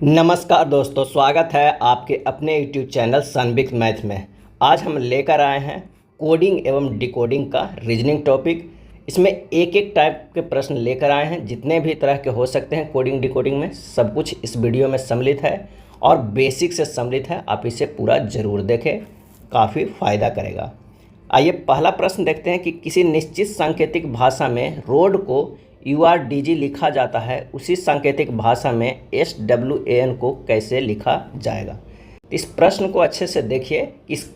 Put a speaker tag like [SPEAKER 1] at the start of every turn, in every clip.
[SPEAKER 1] नमस्कार दोस्तों, स्वागत है आपके अपने YouTube चैनल सनबिक मैथ में। आज हम लेकर आए हैं कोडिंग एवं डिकोडिंग का रीजनिंग टॉपिक। इसमें एक एक टाइप के प्रश्न लेकर आए हैं, जितने भी तरह के हो सकते हैं कोडिंग डिकोडिंग में, सब कुछ इस वीडियो में सम्मिलित है और बेसिक से सम्मिलित है। आप इसे पूरा ज़रूर देखें, काफ़ी फ़ायदा करेगा। आइए पहला प्रश्न देखते हैं कि किसी निश्चित सांकेतिक भाषा में रोड को URDG लिखा जाता है, उसी सांकेतिक भाषा में SWAN को कैसे लिखा जाएगा। इस प्रश्न को अच्छे से देखिए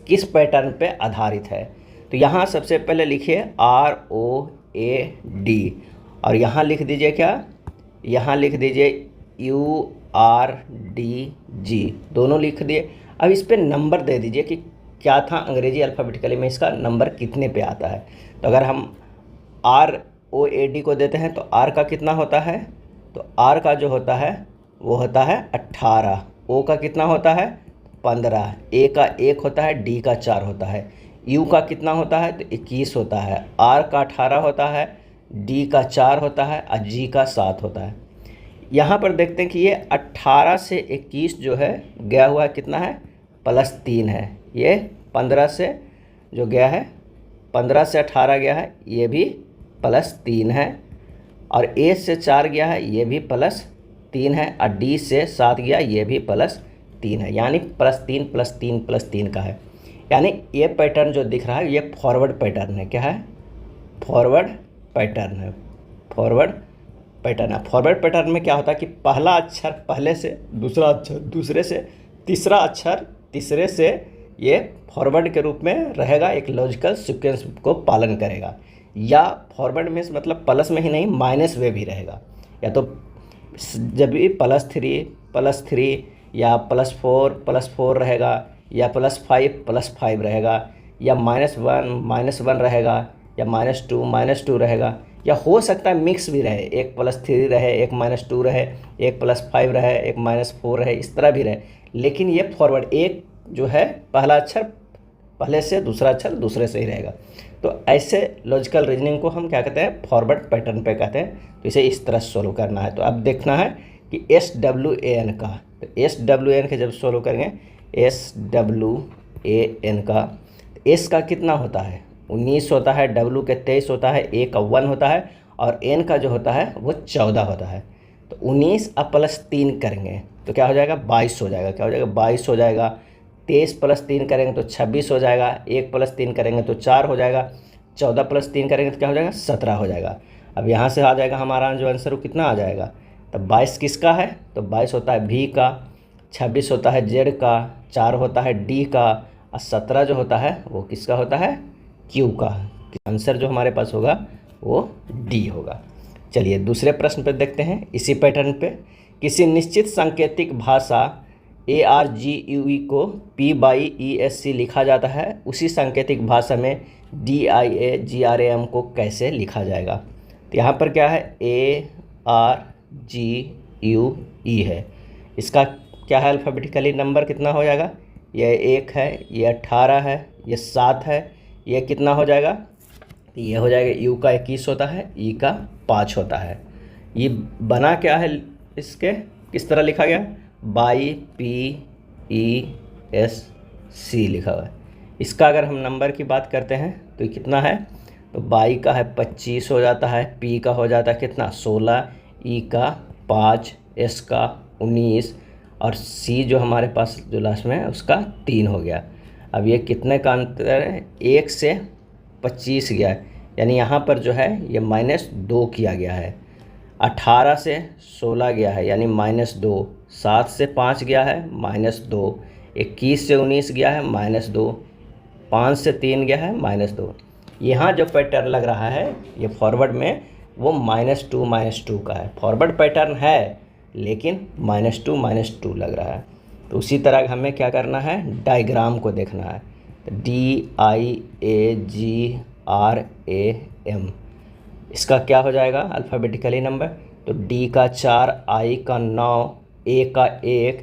[SPEAKER 1] किस पैटर्न पे आधारित है। तो यहाँ सबसे पहले लिखिए ROAD और यहाँ लिख दीजिए क्या, यहाँ लिख दीजिए URDG, दोनों लिख दिए। अब इस पर नंबर दे दीजिए कि क्या था अंग्रेजी अल्फ़ाबेटिकली में इसका नंबर कितने पे आता है। तो अगर हम ROAD को देते हैं तो R का कितना होता है, तो R का जो होता है वो होता है 18, O का कितना होता है 15, A का 1 होता है, D का 4 होता है, U का कितना होता है तो 21 होता है, R का 18 होता है, D का 4 होता है और G का 7 होता है। यहाँ पर देखते हैं कि ये 18 से 21 जो है गया हुआ है कितना है +3 है। ये 15 से जो गया है 15 से 18 गया है, ये भी +3 है, और A से 4 गया है, ये भी +3 है, और D से 7 गया, ये भी +3 है, यानी +3 +3 +3 का है। यानी ये पैटर्न जो दिख रहा है ये फॉरवर्ड पैटर्न है। क्या है? फॉरवर्ड पैटर्न है। फॉरवर्ड पैटर्न है। फॉरवर्ड पैटर्न में क्या होता है कि पहला अक्षर पहले से, दूसरा अक्षर दूसरे से, तीसरा अक्षर तीसरे से, ये फॉरवर्ड के रूप में रहेगा, एक लॉजिकल सीक्वेंस को पालन करेगा। या फॉरवर्ड में मतलब प्लस में ही नहीं माइनस में भी रहेगा, या तो जब भी +3 या +4 रहेगा, या +5 रहेगा, या -1 रहेगा, या -2 रहेगा, या हो सकता है मिक्स भी रहे, एक +3 रहे, एक -2 रहे, एक +5 रहे, एक -4 रहे, इस तरह भी रहे। लेकिन ये फॉरवर्ड एक जो है पहला अक्षर पहले से, दूसरा अक्षर दूसरे से ही रहेगा। तो ऐसे लॉजिकल रीजनिंग को हम क्या कहते हैं, फॉरवर्ड पैटर्न पे कहते हैं। तो इसे इस तरह सोल्व करना है। तो अब देखना है कि SWAN का, तो SWAN के जब सोल्व करेंगे SWAN का, S का कितना होता है 19 होता है, W के 23 होता है, A का 1 होता है, और N का जो होता है वो 14 होता है। तो 19 अब +3 करेंगे तो क्या हो जाएगा 22 हो जाएगा। क्या हो जाएगा 22 हो जाएगा। 23 +3 करेंगे तो 26 हो जाएगा। 1 + 3 करेंगे तो 4 हो जाएगा। 14 +3 करेंगे तो क्या हो जाएगा 17 हो जाएगा। अब यहाँ से आ जाएगा हमारा जो आंसर वो कितना आ जाएगा, तो 22 किसका है, तो 22 होता है V का, 26 होता है Z का, 4 होता है D का, और 17 जो होता है वो किसका होता है Q का। आंसर जो हमारे पास होगा वो D होगा। चलिए दूसरे प्रश्न पर देखते हैं। इसी पैटर्न पे किसी निश्चित सांकेतिक भाषा ARGUE को P/ESC लिखा जाता है, उसी सांकेतिक भाषा में DIAGRAM को कैसे लिखा जाएगा। तो यहाँ पर क्या है ARGUE है, इसका क्या है अल्फ़ाबेटिकली नंबर कितना हो जाएगा, ये 1 है, ये 18 है, ये 7 है, ये कितना हो जाएगा, ये हो जाएगा U का 21 होता है, E का 5 होता है। ये बना क्या है, इसके किस तरह लिखा गया, PESC लिखा हुआ है। इसका अगर हम नंबर की बात करते हैं तो ये कितना है, तो बाई का है 25 हो जाता है, P का हो जाता है कितना 16, E का 5, S का 19, और C जो हमारे पास जो लास्ट में है उसका 3 हो गया। अब ये कितने का अंतर है, 1 से 25 गया है, यानी यहाँ पर जो है ये -2 किया गया है। 18 से 16 गया है यानी -2, 7 से 5 गया है -2, 21 से 19 गया है -2, 5 से 3 गया है -2। यहाँ जो पैटर्न लग रहा है ये फॉरवर्ड में वो -2 का है। फॉरवर्ड पैटर्न है लेकिन -2 लग रहा है। तो उसी तरह हमें क्या करना है, डायग्राम को देखना है। तो DIAGRAM, इसका क्या हो जाएगा अल्फ़ाबेटिकली नंबर, तो D का 4, I का 9, A का 1,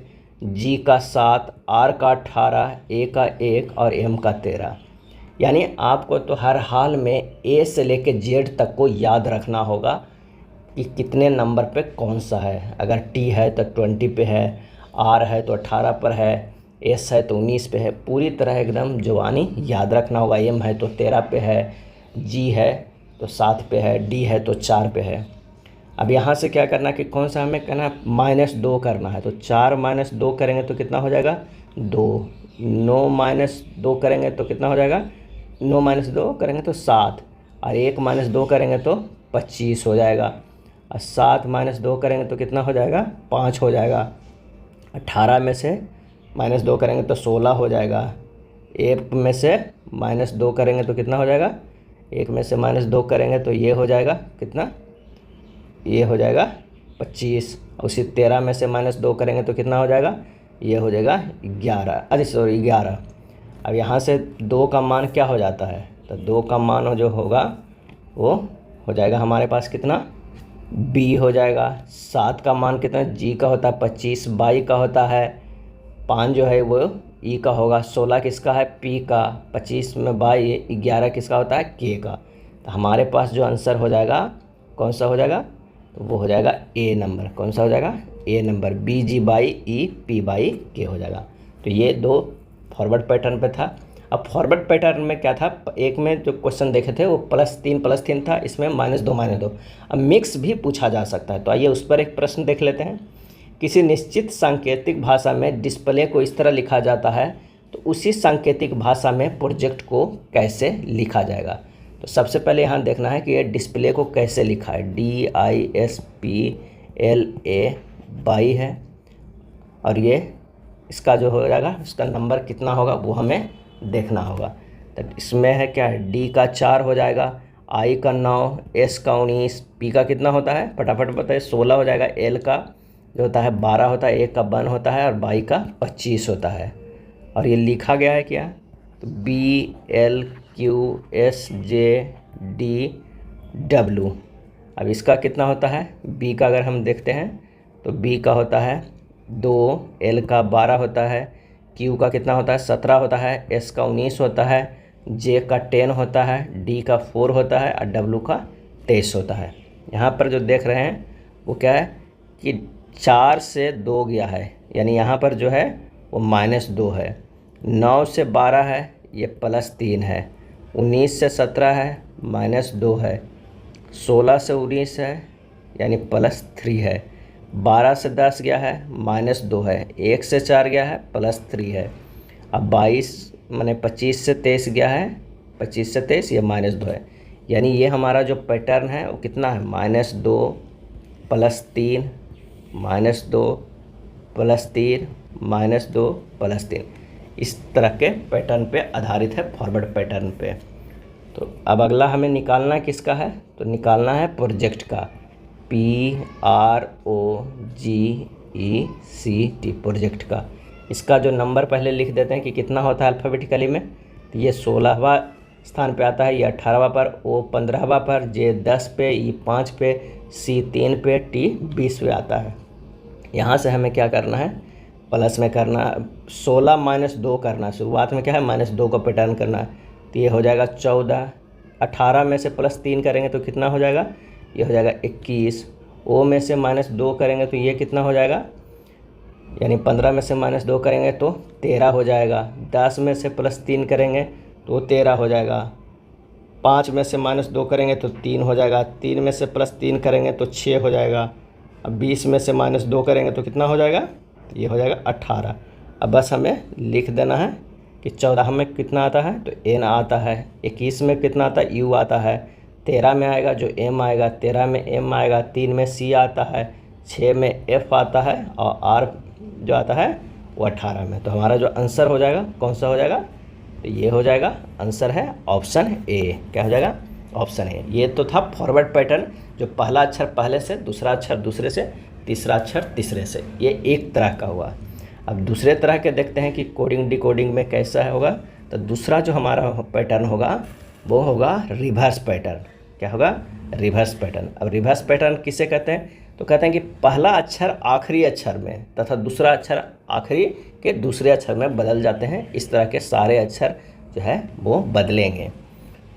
[SPEAKER 1] G का 7, R का 18, A का 1 और M का 13। यानी आपको तो हर हाल में A से लेके Z तक को याद रखना होगा कि कितने नंबर पे कौन सा है। अगर T है तो 20 पे है, आर है तो 18 पर है, एस है तो 19 पे है, पूरी तरह एकदम जुबानी याद रखना होगा। एम है तो 13 पे है, जी है तो 7 पे है, डी है तो 4 पे है। अब यहाँ से क्या करना कि कौन सा हमें करना है, -2 करना है। तो 4 - 2 करेंगे तो कितना हो जाएगा 2, 9 - 2 करेंगे तो कितना हो जाएगा, 9 - 2 करेंगे तो 7, और 1 - 2 करेंगे तो 25 हो जाएगा, और 7 - 2 करेंगे तो कितना हो जाएगा 5 हो जाएगा। 18 में से -2 करेंगे तो 16 हो जाएगा। 1 में से -2 करेंगे तो कितना हो जाएगा, 1 में से -2 करेंगे तो ये हो जाएगा कितना, ये हो जाएगा 25। उसी 13 में से -2 करेंगे तो कितना हो जाएगा, ये हो जाएगा 11, अरे सॉरी 11। अब यहाँ से 2 का मान क्या हो जाता है, तो 2 का मान जो होगा वो हो जाएगा हमारे पास कितना, बी हो जाएगा। 7 का मान कितना, जी का होता है 25, बाई का होता है 5 जो है वो ई का होगा, 16 किसका है पी का, 25 में बाई, 11 किसका होता है के का। तो हमारे पास जो आंसर हो जाएगा कौन सा हो जाएगा, तो वो हो जाएगा ए नंबर। कौन सा हो जाएगा, A number, B G by E, P by K हो जाएगा। तो ये 2 फॉरवर्ड पैटर्न पे था। अब फॉरवर्ड पैटर्न में क्या था, एक में जो क्वेश्चन देखे थे वो +3 था, इसमें -2 अब मिक्स भी पूछा जा सकता है। तो आइए उस पर एक प्रश्न देख लेते हैं। किसी निश्चित सांकेतिक भाषा में डिस्प्ले को इस तरह लिखा जाता है, तो उसी सांकेतिक भाषा में प्रोजेक्ट को कैसे लिखा जाएगा। तो सबसे पहले यहाँ देखना है कि ये डिस्प्ले को कैसे लिखा है, DISPLA है, और ये इसका जो हो जाएगा इसका नंबर कितना होगा वो हमें देखना होगा। तो इसमें है क्या है, D का 4 हो जाएगा, I का 9, S का 19, P का कितना होता है फटाफट बताइए, 16 हो जाएगा, L का जो होता है 12 होता है, 1 का 1 होता है, और बाई का 25 होता है। और ये लिखा गया है क्या, तो BLQSJDW। अब इसका कितना होता है, B का अगर हम देखते हैं तो B का होता है 2, L का 12 होता है, Q का कितना होता है 17 होता है, S का 19 होता है, J का 10 होता है, D का 4 होता है, और W का 23 होता है। यहाँ पर जो देख रहे हैं वो क्या है कि 4 से 2 गया है, यानी यहाँ पर जो है वो -2 है, 9 से 12 है ये +3 है, 19 से 17 है -2 है, 16 से 19 है यानी +3 है, 12 से 10 गया है -2 है, 1 से 4 गया है +3 है। अब 22 माने 25 से 23 गया है, 25 से 23 ये -2 है। यानी ये हमारा जो पैटर्न है वो कितना है, -2 +3 -2 +3 -2 +3, इस तरह के पैटर्न पे आधारित है फॉरवर्ड पैटर्न पे। तो अब अगला हमें निकालना किसका है, तो निकालना है प्रोजेक्ट का, PROGECT प्रोजेक्ट का। इसका जो नंबर पहले लिख देते हैं कि कितना होता है अल्फ़ाबेटिकली में, तो ये 16वां स्थान पे आता है, ये 18वां पर, O 15वां पर, J 10 पे, E 5 पे, C 3 पे, T 20 पे आता है। यहाँ से हमें क्या करना है, प्लस में करना, 16 - 2 करना, शुरुआत में क्या है -2 का पैटर्न करना है, तो ये हो जाएगा 14, 18 में से +3 करेंगे तो कितना हो जाएगा, ये हो जाएगा 21, O में से -2 करेंगे तो ये कितना हो जाएगा, यानी 15 में से -2 करेंगे तो 13 हो जाएगा, 10 में से +3 करेंगे तो 13 हो जाएगा, 5 में से -2 करेंगे तो 3 हो जाएगा, 3 में से +3 करेंगे तो 6 हो जाएगा, अब 20 में से -2 करेंगे तो कितना हो जाएगा, तो ये हो जाएगा 18। अब बस हमें लिख देना है कि 14 में कितना आता है, तो N आता है, 21 में कितना आता है, U आता है, 13 में आएगा जो M आएगा, 13 में M आएगा, 3 में C आता है, 6 में F आता है, और R जो आता है वो 18 में। तो हमारा जो आंसर हो जाएगा कौन सा हो जाएगा, तो ये हो जाएगा, आंसर है ऑप्शन ए। क्या हो जाएगा, ऑप्शन ए। ये तो था फॉरवर्ड पैटर्न, जो पहला अक्षर पहले से, दूसरा अक्षर दूसरे से, तीसरा अक्षर तीसरे से, ये एक तरह का हुआ। अब दूसरे तरह के देखते हैं कि कोडिंग डिकोडिंग में कैसा होगा। तो दूसरा जो हमारा पैटर्न होगा वो होगा रिवर्स पैटर्न। क्या होगा, रिवर्स पैटर्न। अब रिवर्स पैटर्न किसे कहते हैं, तो कहते हैं कि पहला अक्षर आखिरी अक्षर में तथा दूसरा अक्षर आखिरी के दूसरे अक्षर में बदल जाते हैं। इस तरह के सारे अक्षर जो है वो बदलेंगे,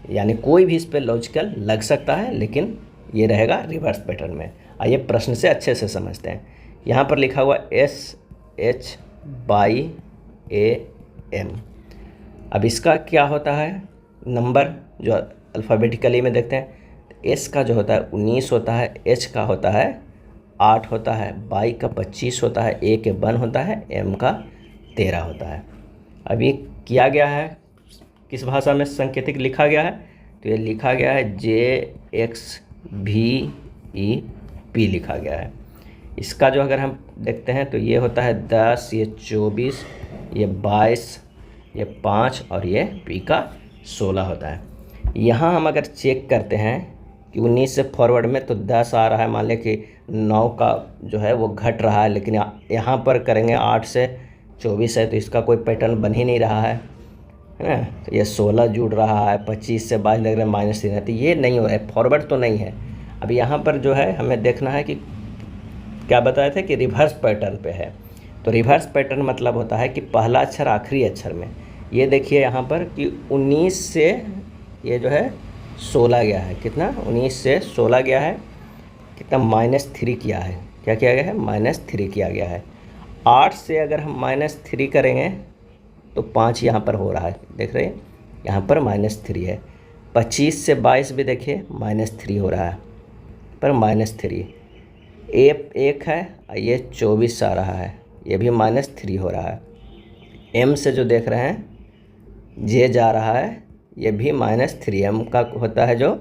[SPEAKER 1] यानी कोई भी इस पर लॉजिकल लग सकता है, लेकिन ये रहेगा रिवर्स पैटर्न में। आइए प्रश्न से अच्छे से समझते हैं। यहाँ पर लिखा हुआ HM। अब इसका क्या होता है नंबर, जो अल्फ़ाबेटिकली में देखते हैं, S का जो होता है 19 होता है, H का होता है 8 होता है, Y का 25 होता है, A के 1 होता है, M का 13 होता है। अब ये किया गया है किस भाषा में संकेतिक लिखा गया है, तो ये लिखा गया है JXVEP लिखा गया है। इसका जो अगर हम देखते हैं तो ये होता है 10, ये 24, ये 22, ये 5 और ये P का 16 होता है। यहाँ हम अगर चेक करते हैं कि 19 से फॉरवर्ड में तो 10 आ रहा है, मान लें कि 9 का जो है वो घट रहा है, लेकिन यहाँ पर करेंगे 8 से 24 है तो इसका कोई पैटर्न बन ही नहीं रहा है ना। तो ये 16 जुड़ रहा है, 25 से 22 लग रहा है -3 है, तो ये नहीं हो रहा है, फॉरवर्ड तो नहीं है। अब यहाँ पर जो है हमें देखना है कि क्या बताया था कि रिवर्स पैटर्न पे है। तो रिवर्स पैटर्न मतलब होता है कि पहला अक्षर आखिरी अक्षर में, ये देखिए यहाँ पर कि 19 से ये जो है 16 गया है, कितना 19 से 16 गया है, कितना -3 किया है, क्या किया गया है -3 किया गया है। 8 से अगर हम -3 करेंगे तो 5 यहाँ पर हो रहा है, देख रहे हैं यहाँ पर -3 है। 25 से 22 भी देखिए -3 हो रहा है, पर -3 1 है, ये 24 आ रहा है, ये भी -3 हो रहा है। M से जो देख रहे हैं J जा रहा है, ये भी -3, M का होता है जो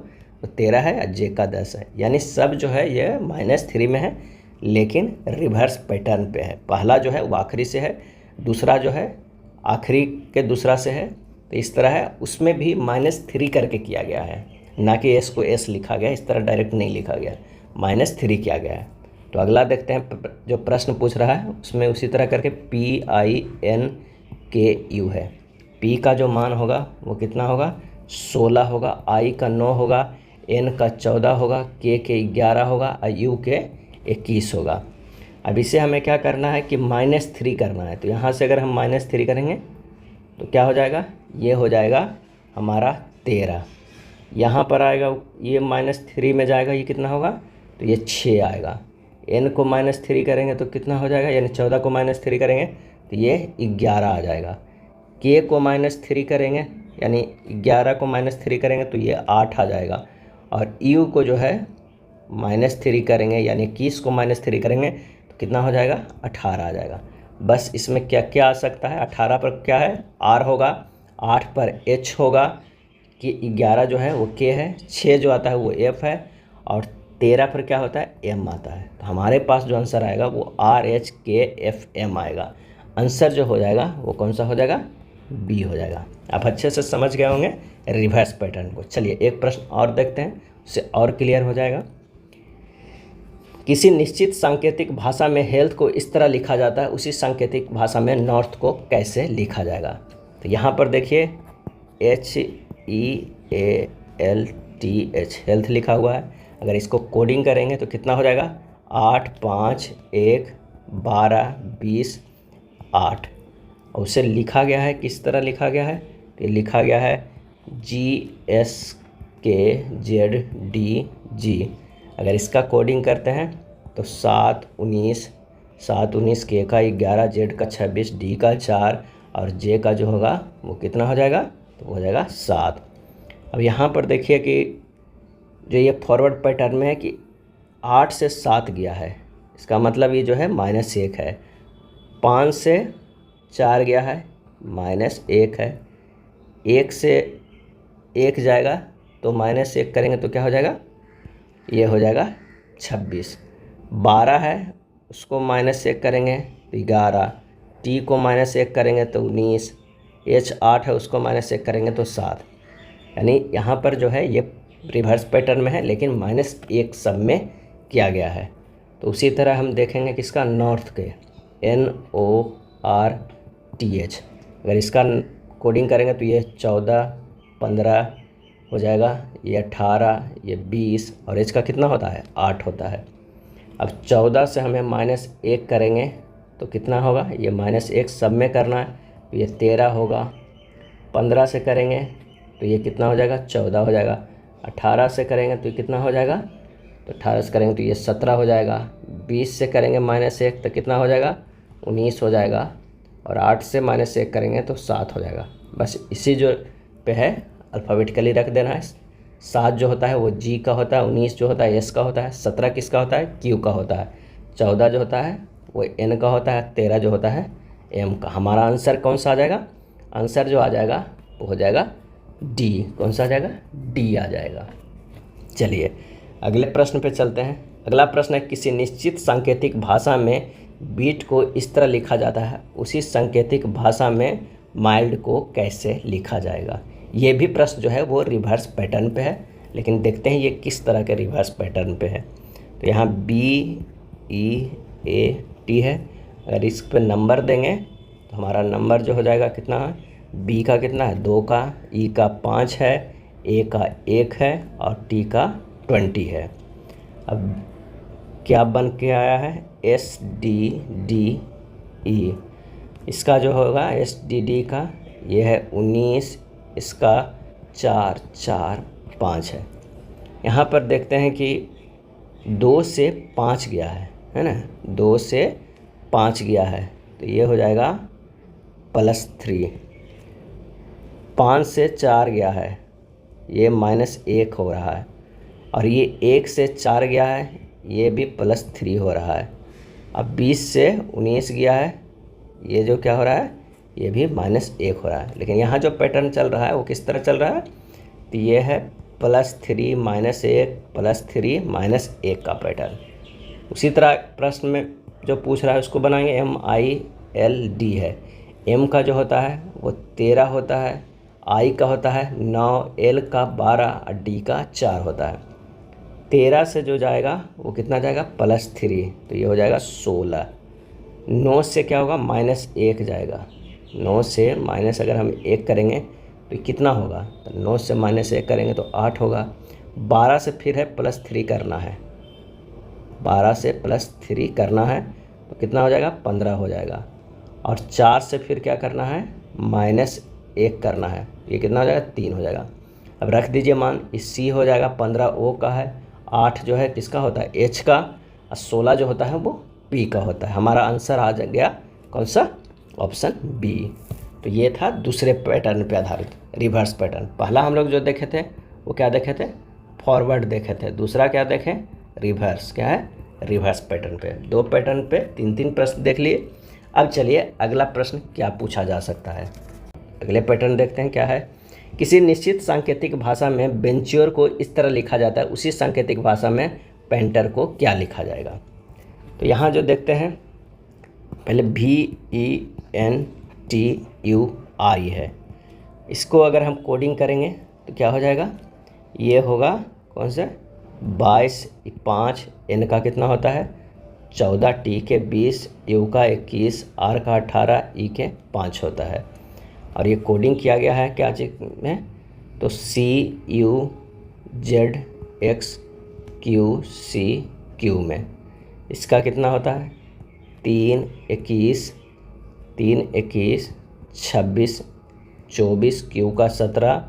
[SPEAKER 1] 13 है और J का 10 है, यानी सब जो है ये -3 में है, लेकिन रिवर्स पैटर्न पे है। पहला जो है वो आखिरी से है, दूसरा जो है आखिरी के दूसरा से है, तो इस तरह है। उसमें भी -3 करके किया गया है, ना कि S को S लिखा गया, इस तरह डायरेक्ट नहीं लिखा गया, -3 किया गया है। तो अगला देखते हैं जो प्रश्न पूछ रहा है उसमें उसी तरह करके PINKU है। P का जो मान होगा वो कितना होगा 16 होगा, I का 9 होगा, N का 14 होगा, K के 11 होगा और U के 21 होगा। अब इसे हमें क्या करना है कि -3 करना है। तो यहाँ से अगर हम -3 करेंगे तो क्या हो जाएगा, ये हो जाएगा हमारा 13। यहाँ पर आएगा ये -3 में जाएगा, ये कितना होगा तो ये 6 आएगा। N को -3 करेंगे तो कितना हो जाएगा, यानी 14 को -3 करेंगे तो ये 11 आ जाएगा। K को -3 करेंगे, यानी 11 को -3 करेंगे तो ये 8 आ जाएगा। और U को जो है -3 करेंगे, यानी 21 को -3 करेंगे तो कितना हो जाएगा 18 आ जाएगा। बस इसमें क्या क्या आ सकता है, 18 पर क्या है R होगा, 8 पर H होगा, कि 11 जो है वो K है, 6 जो आता है वो F है और 13 पर क्या होता है M आता है। तो हमारे पास जो आंसर आएगा वो RHKFM आएगा। आंसर जो हो जाएगा वो कौन सा हो जाएगा, B हो जाएगा। आप अच्छे से समझ गए होंगे रिवर्स पैटर्न को। चलिए एक प्रश्न और देखते हैं, उससे और क्लियर हो जाएगा। किसी निश्चित सांकेतिक भाषा में हेल्थ को इस तरह लिखा जाता है, उसी सांकेतिक भाषा में नॉर्थ को कैसे लिखा जाएगा। तो यहाँ पर देखिए HEALTH हेल्थ लिखा हुआ है। अगर इसको कोडिंग करेंगे तो कितना हो जाएगा 8 5 1 12 20 8। और उसे लिखा गया है किस तरह लिखा गया है, तो ये लिखा गया है GSKZDG। अगर इसका कोडिंग करते हैं तो 7 19 K का 11, Z का 26, D का 4 और J का जो होगा वो कितना हो जाएगा, तो हो जाएगा 7। अब यहाँ पर देखिए कि जो ये फॉरवर्ड पैटर्न में है कि 8 से 7 गया है, इसका मतलब ये जो है -1 है। 5 से 4 गया है -1 है। 1 से 1 जाएगा तो -1 करेंगे तो क्या हो जाएगा, ये हो जाएगा 26। 12 है उसको -1 करेंगे तो 11। T को -1 करेंगे तो 19। H 8 है उसको -1 करेंगे तो 7। यानी यहाँ पर जो है ये रिवर्स पैटर्न में है, लेकिन -1 सब में किया गया है। तो उसी तरह हम देखेंगे कि इसका नॉर्थ के NORTH, अगर इसका कोडिंग करेंगे तो ये 14 15 हो जाएगा, ये 18, ये 20 और H का कितना होता है 8 होता है। अब 14 से हमें -1 करेंगे तो कितना होगा, ये -1 सब में करना है तो ये 13 होगा। 15 से करेंगे तो ये कितना हो जाएगा 14 हो जाएगा। 18 से करेंगे तो ये कितना हो जाएगा, तो 18 से करेंगे तो ये 17 हो जाएगा। 20 से करेंगे -1 तो कितना हो जाएगा 19 हो जाएगा, और 8 से -1 करेंगे तो 7 हो जाएगा। बस इसी जो पे है अल्फ़ाबेटिकली रख देना है। 7 जो होता है वो जी का होता है, 19 जो होता है एस का होता है, 17 किसका होता है क्यू का होता है, 14 जो होता है वो एन का होता है, 13 जो होता है एम का। हमारा आंसर कौन सा आ जाएगा? आंसर जो आ जाएगा वो हो जाएगा डी। कौन सा आ जाएगा? डी आ जाएगा। चलिए अगले प्रश्न पे चलते हैं। अगला प्रश्न है, किसी निश्चित सांकेतिक भाषा में बीट को इस तरह लिखा जाता है, उसी सांकेतिक भाषा में माइल्ड को कैसे लिखा जाएगा। ये भी प्रश्न जो है वो रिवर्स पैटर्न पे है, लेकिन देखते हैं ये किस तरह के रिवर्स पैटर्न पे है। तो यहाँ BEAT है, अगर इस पर नंबर देंगे तो हमारा नंबर जो हो जाएगा कितना है, बी का कितना है 2 का, ई का 5 है, ए का 1 है और टी का 20 है। अब क्या बन के आया है? SDDE। इसका जो होगा SDD का ये है 19, इसका 4 4 5 है। यहाँ पर देखते हैं कि 2 से 5 गया है ना, 2 से 5 गया है तो ये हो जाएगा +3। 5 से 4 गया है, ये -1 हो रहा है, और ये 1 से 4 गया है, ये भी +3 हो रहा है। अब 20 से 19 गया है, ये जो क्या हो रहा है, ये भी -1 हो रहा है। लेकिन यहाँ जो पैटर्न चल रहा है वो किस तरह चल रहा है, तो ये है +3 -1 +3 -1 का पैटर्न। उसी तरह प्रश्न में जो पूछ रहा है उसको बनाएंगे। MILD है, M का जो होता है वो 13 होता है, I का होता है 9, L का 12 और D का 4 होता है। 13 से जो जाएगा वो कितना जाएगा +3, तो ये हो जाएगा 16। 9 से क्या होगा -1 जाएगा, 9 से माइनस अगर हम 1 करेंगे तो कितना होगा, तो 9 से -1 करेंगे तो 8 होगा। 12 से फिर है +3 करना है, 12 से +3 करना है तो कितना हो जाएगा 15 हो जाएगा। और 4 से फिर क्या करना है, -1 करना है, ये कितना हो जाएगा 3 हो जाएगा। अब रख दीजिए मान, इस C हो जाएगा, 15 O का है, 8 जो है किसका होता है H का, और 16 जो होता है वो P का होता है। हमारा आंसर आ गया कौन सा, ऑप्शन बी। तो ये था दूसरे पैटर्न पे आधारित रिवर्स पैटर्न। पहला हम लोग जो देखे थे वो क्या देखे थे, फॉरवर्ड देखे थे, दूसरा क्या देखें, रिवर्स। क्या है, रिवर्स पैटर्न पे। 2 पैटर्न पे 3 प्रश्न देख लिए। अब चलिए अगला प्रश्न क्या पूछा जा सकता है। अगले पैटर्न देखते हैं क्या है। किसी निश्चित सांकेतिक भाषा में बेंच्योर को इस तरह लिखा जाता है, उसी सांकेतिक भाषा में पेंटर को क्या लिखा जाएगा। तो यहाँ जो देखते हैं पहले VENTUI है, इसको अगर हम कोडिंग करेंगे तो क्या हो जाएगा, ये होगा कौन सा 22 5 N का कितना होता है 14, T के 20, U का 21, R का 18, E के 5 होता है। और ये कोडिंग किया गया है क्या चीज़ में, तो CUZXQCQ में। इसका कितना होता है 3 21 3 21 26 24, Q का 17,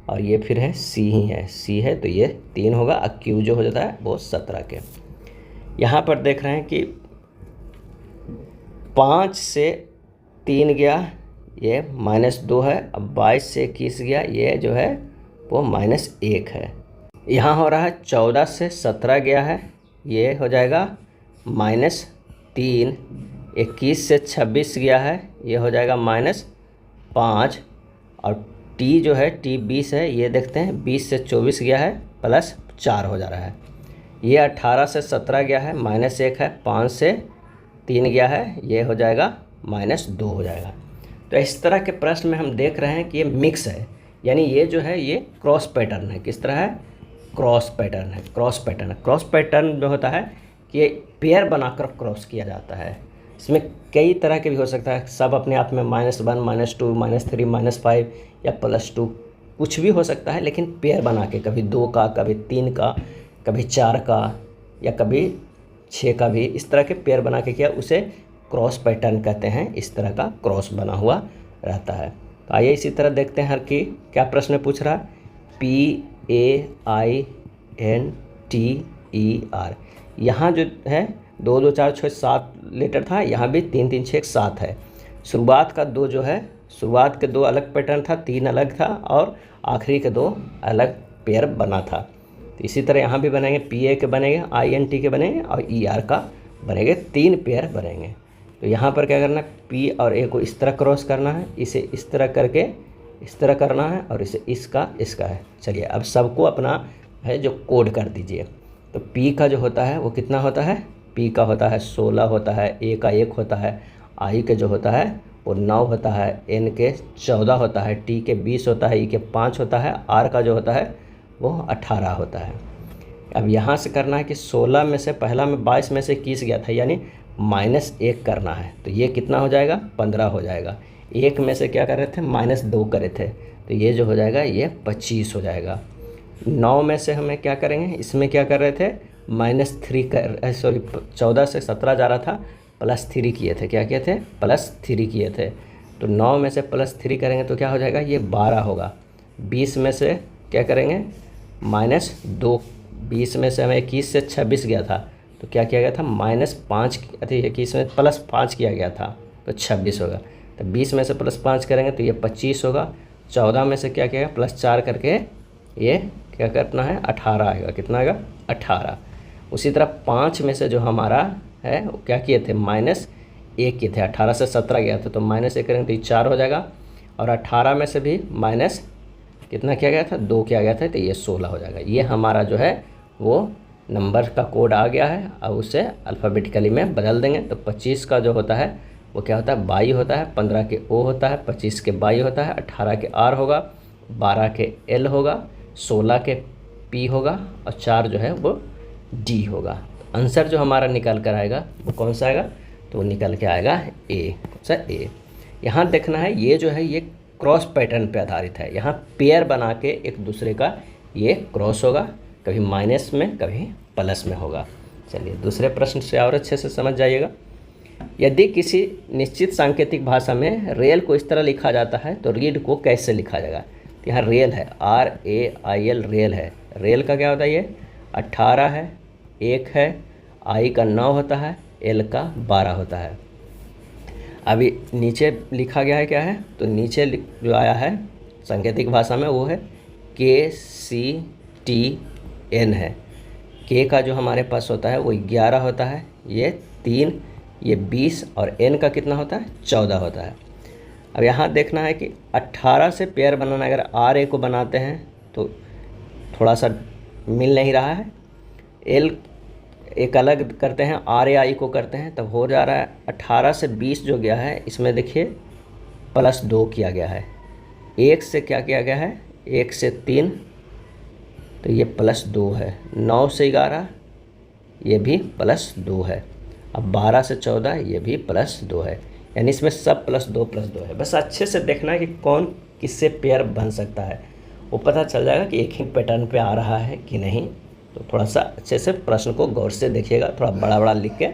[SPEAKER 1] और ये फिर है C ही है, C है तो ये 3 होगा, और Q जो हो जाता है वो 17 के। यहाँ पर देख रहे हैं कि 5 से 3 गया, ये -2 है। अब 22 से 21 गया, ये जो है वो -1 है। यहाँ हो रहा है 14 से 17 गया है, ये हो जाएगा -3। 21 से 26 गया है, ये हो जाएगा -5। और T जो है T 20 है, ये देखते हैं 20 से 24 गया है +4 हो जा रहा है। ये 18 से 17 गया है -1 है, 5 से 3 गया है, ये हो जाएगा -2 हो जाएगा। तो इस तरह के प्रश्न में हम देख रहे हैं कि ये मिक्स है, यानी ये जो है ये क्रॉस पैटर्न है। किस तरह है, क्रॉस पैटर्न है। क्रॉस पैटर्न, क्रॉस पैटर्न जो होता है कि ये पेयर बनाकर क्रॉस किया जाता है। इसमें कई तरह के भी हो सकता है, सब अपने आप में -1 -2 -3 -5 या +2 कुछ भी हो सकता है, लेकिन पेयर बना के कभी 2 का, कभी 3 का, कभी 4 का, या कभी 6 का भी, इस तरह के पेयर बना के किया, उसे क्रॉस पैटर्न कहते हैं। इस तरह का क्रॉस बना हुआ रहता है। तो आइए इसी तरह देखते हैं कि क्या प्रश्न पूछ रहा है। PAINTER, यहाँ जो है 2 2 4 6 7 लेटर था, यहाँ भी 3 3 6 7 है। शुरुआत का 2 जो है, शुरुआत के 2 अलग पैटर्न था, 3 अलग था, और आखिरी के 2 अलग पेयर बना था। तो इसी तरह यहाँ भी बनेंगे, PA के बनेंगे, INT के बनेंगे और ER का बनेंगे, 3 पेयर बनेंगे। तो यहाँ पर क्या करना है, P और A को इस तरह क्रॉस करना है, इसे इस तरह करके इस तरह करना है, और इसे इसका है। चलिए अब सबको अपना है जो कोड कर दीजिए। तो P का जो होता है वो कितना होता है, P का होता है 16 होता है, A का 1 होता है, I के जो होता है वो 9 होता है, N के 14 होता है, T के 20 होता है, E के 5 होता है, R का जो होता है वो 18 होता है। अब यहाँ से करना है कि 16 में से पहला में 22 में से 21 गया था, यानी -1 करना है। तो ये कितना हो जाएगा, 15 हो जाएगा। 1 में से क्या कर रहे थे, -2 करे थे, तो ये जो हो जाएगा ये 25 हो जाएगा। 9 में से हमें क्या करेंगे, इसमें क्या कर रहे थे, -3 कर, सॉरी 14 से 17 जा रहा था, +3 किए थे। क्या किए थे, +3 किए थे। तो 9 में से +3 करेंगे तो क्या हो जाएगा, ये 12 होगा। 20 में से क्या करेंगे, -2, 20 में से हमें 21 से 26 गया था, तो क्या किया गया था, -5, अरे 21 में +5 किया गया था, तो 26 होगा। तो 20 में से +5 करेंगे तो ये 25 होगा। 14 में से क्या किया गया, +4 करके ये क्या करना है, 18 आएगा। कितना आएगा, 18। उसी तरह 5 में से जो हमारा है वो क्या किए थे, -1 किए थे। 18 से 17 गया था, तो -1 करेंगे तो ये 4 हो जाएगा। और 18 में से भी माइनस कितना किया गया था, 2 किया गया था, तो ये 16 हो जाएगा। ये हमारा जो है वो नंबर का कोड आ गया है। अब उसे अल्फ़ाबेटिकली में बदल देंगे। तो 25 का जो होता है वो क्या होता है, बाई होता है, 15 के O होता है, 25 के बाई होता है, 18 के R होगा, 12 के L होगा, 16 के P होगा, और 4 जो है वो D होगा। तो आंसर जो हमारा निकल कर आएगा वो कौन सा आएगा, तो वो निकल के आएगा A। कौन सा, A। यहाँ देखना है, ये जो है ये क्रॉस पैटर्न पे आधारित है। यहाँ पेयर बना के एक दूसरे का ये क्रॉस होगा, कभी माइनस में कभी प्लस में होगा। चलिए दूसरे प्रश्न से और अच्छे से समझ जाइएगा। यदि किसी निश्चित सांकेतिक भाषा में रेल को इस तरह लिखा जाता है तो रीड को कैसे लिखा जाएगा। तो यहाँ रेल है, RAIL रेल है। रेल का क्या होता है, ये 18 है, 1 है, I का 9 होता है, L का 12 होता है। अभी नीचे लिखा गया है क्या है, तो नीचे जो आया है सांकेतिक भाषा में वो है KCTN है। K का जो हमारे पास होता है वो 11 होता है, ये 3, ये 20, और N का कितना होता है, 14 होता है। अब यहाँ देखना है कि 18 से पेयर बनाना, अगर RA को बनाते हैं तो थोड़ा सा मिल नहीं रहा है, L एक अलग करते हैं, RAI को करते हैं, तब हो जा रहा है 18 से 20 जो गया है, इसमें देखिए +2 किया गया है। 1 से क्या किया गया है, 1 से 3, तो ये +2 है। 9 से 11 ये भी +2 है। अब 12 से 14 ये भी +2 है। यानी इसमें सब +2 है। बस अच्छे से देखना है कि कौन किससे पेयर बन सकता है, वो पता चल जाएगा कि एक ही पैटर्न पे आ रहा है कि नहीं। तो थोड़ा सा अच्छे से प्रश्न को गौर से देखिएगा, थोड़ा बड़ा बड़ा लिख के।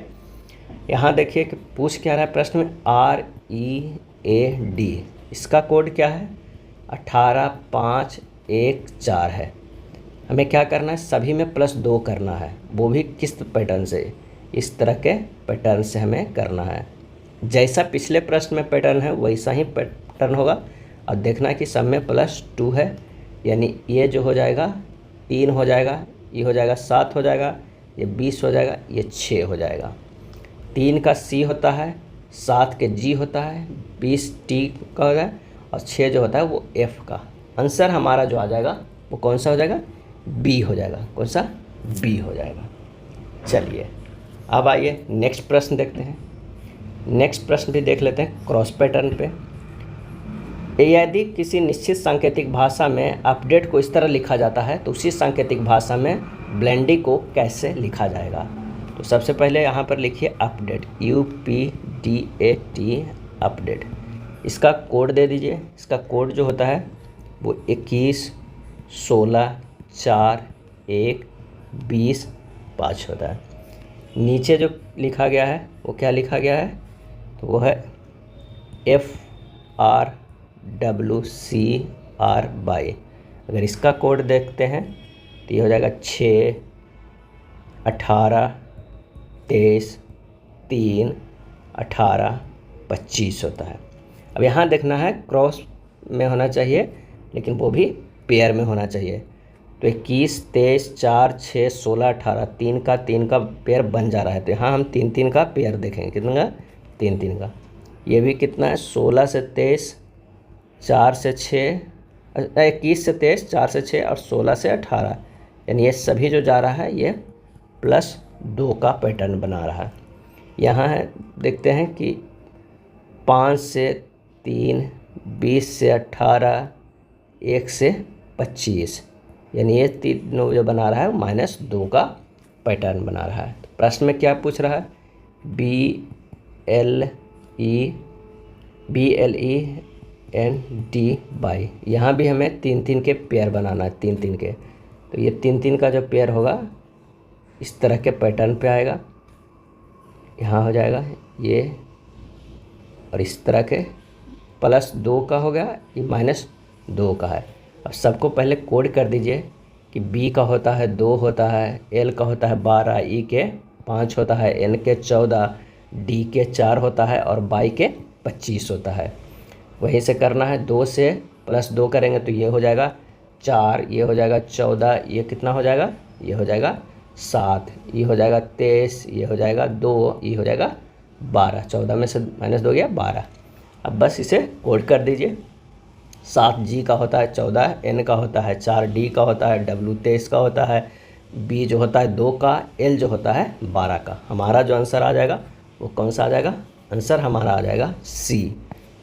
[SPEAKER 1] यहाँ देखिए कि पूछ क्या रहा है प्रश्न में, READ, इसका कोड क्या है, 18,5,1,4 है। हमें क्या करना है, सभी में +2 करना है, वो भी किस पैटर्न से, इस तरह के पैटर्न से हमें करना है। जैसा पिछले प्रश्न में पैटर्न है वैसा ही पैटर्न होगा। और देखना है कि सब में +2 है, यानी ये जो हो जाएगा 3 हो जाएगा, ये हो जाएगा 7 हो जाएगा, ये 20 हो जाएगा, ये 6 हो जाएगा। 3 का C होता है, 7 के G होता है, 20 T का होता है, और 6 जो होता है वो F का। आंसर हमारा जो आ जाएगा वो कौन सा हो जाएगा, B हो जाएगा। कौन सा, B हो जाएगा। चलिए अब आइए नेक्स्ट प्रश्न देखते हैं। नेक्स्ट प्रश्न भी देख लेते हैं क्रॉस पैटर्न पे। यदि किसी निश्चित सांकेतिक भाषा में अपडेट को इस तरह लिखा जाता है तो उसी सांकेतिक भाषा में ब्लेंडी को कैसे लिखा जाएगा। तो सबसे पहले यहाँ पर लिखिए अपडेट, UPDAT अपडेट। इसका कोड दे दीजिए। इसका कोड जो होता है वो 21, 16, 4, 1, 20, 5 होता है। नीचे जो लिखा गया है वो क्या लिखा गया है, तो वो है FRWCRY। अगर इसका कोड देखते हैं तो ये हो जाएगा 6, 18, 23, 3, 18, 25 होता है। अब यहाँ देखना है क्रॉस में होना चाहिए, लेकिन वो भी पेयर में होना चाहिए। तो 21, 23, 4, 6, 16, 18, 3 का पेयर बन जा रहा है। तो यहाँ हम 3 का पेयर देखेंगे, कितना का 3 का। ये भी कितना है 16 से 23, 4 से 6, 21 से 23, 4 से 6 और 16 से 18, यानी ये सभी जो जा रहा है ये +2 का पैटर्न बना रहा है। यहाँ है देखते हैं कि 5 से 3, 20 से 18, 1 से 25, यानी ये तीनों जो बना रहा है वो -2 का पैटर्न बना रहा है। तो प्रश्न में क्या पूछ रहा है, BLEND/, यहाँ भी हमें 3 के पेयर बनाना है, 3 के। तो ये 3 का जो पेयर होगा इस तरह के पैटर्न पे आएगा, यहाँ हो जाएगा ये, और इस तरह के +2 का हो गया, ये -2 का है। अब सबको पहले कोड कर दीजिए कि B का होता है 2 होता है, L का होता है 12, E के 5 होता है, N के 14, D के 4 होता है और Y के 25 होता है। वहीं से करना है, 2 से +2 करेंगे तो ये हो जाएगा 4, ये हो जाएगा 14, ये कितना हो जाएगा, ये हो जाएगा 7, ये हो जाएगा 23, ये हो जाएगा 2, ये हो जाएगा 12, 14 में से -2 गया 12। अब बस इसे कोड कर दीजिए। 7 G का होता है 14, N का होता है 4, D का होता है W 23 का होता है, B जो होता है 2 का, L जो होता है 12 का। हमारा जो आंसर आ जाएगा वो कौन सा आ जाएगा, आंसर हमारा आ जाएगा C।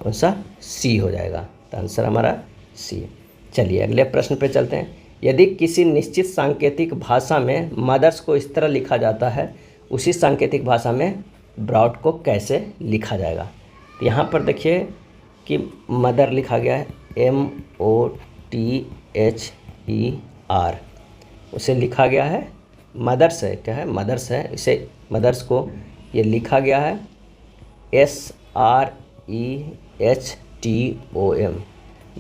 [SPEAKER 1] कौन सा, C हो जाएगा। तो आंसर हमारा C। चलिए अगले प्रश्न पे चलते हैं। यदि किसी निश्चित सांकेतिक भाषा में मदर्स को इस तरह लिखा जाता है, उसी सांकेतिक भाषा में ब्रॉड को कैसे लिखा जाएगा। तो यहाँ पर देखिए कि मदर लिखा गया है MOTHER, उसे लिखा गया है मदर्स है, क्या है मदर्स है, इसे मदर्स को ये लिखा गया है SREHTOM।